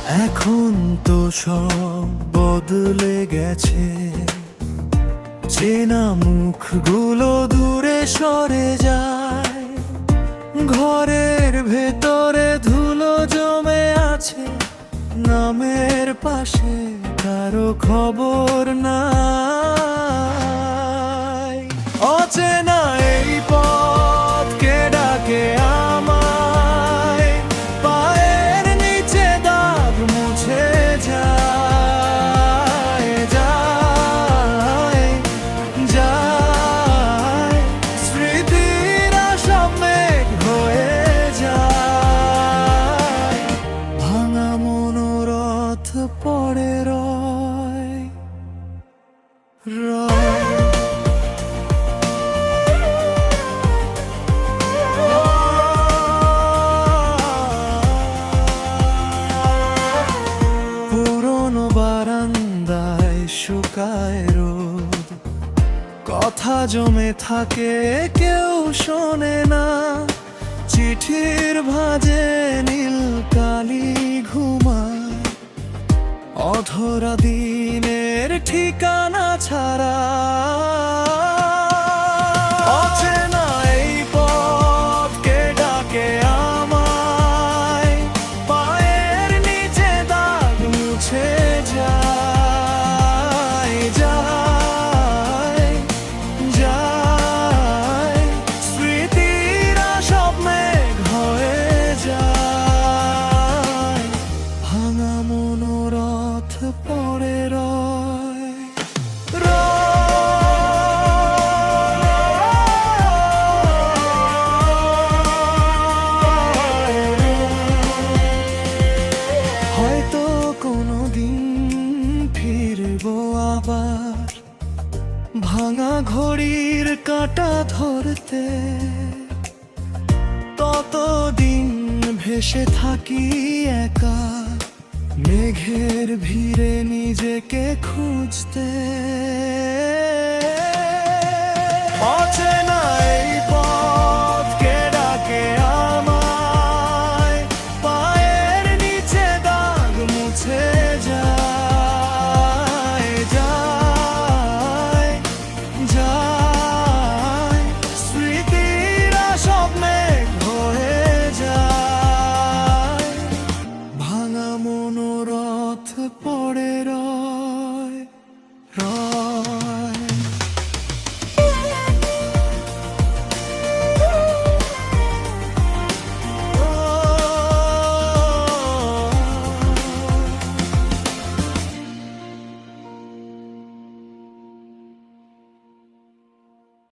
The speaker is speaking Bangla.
এখন তো সব বদলে গেছে, চেনা মুখগুলো দূরে সরে যায়। ঘরের ভেতরে ধুলো জমে আছে, নামের পাশে কারো খবর নাই। অচেনা এই পথ কে ডাকে আমায়, পায়ের নিচে দাগ মুছে যায় যায় যায়। স্মৃতিরা সব মেঘ হয়ে যায়, ভাঙা মনোরথ পড়ে রয় রয়। পুরনো বারান্দায় শুকায় রোদ, কথা জমে থাকে কেউ শোনে না। চিঠির ভাঁজে নীল কালি ঘুমায়, অধরা দিনের ঠিকানা ছাড়া। অচেনা এই পথ কে ডাকে আমায়, পায়ের নিচে দাগ মুছে যায় যায় যায়। স্মৃতিরা সব মেঘ হয়ে যায়, ভাঙা মনোরথ পড়ে রয় হয়তো কোনোদিন ফিরবো আবার, ভাঙা ঘড়ির কাঁটা ধরতে। ততদিন ভেসে থাকি একা, মেঘের ভিড়ে নিজেকে খুঁজতে। অচেনা এই পথ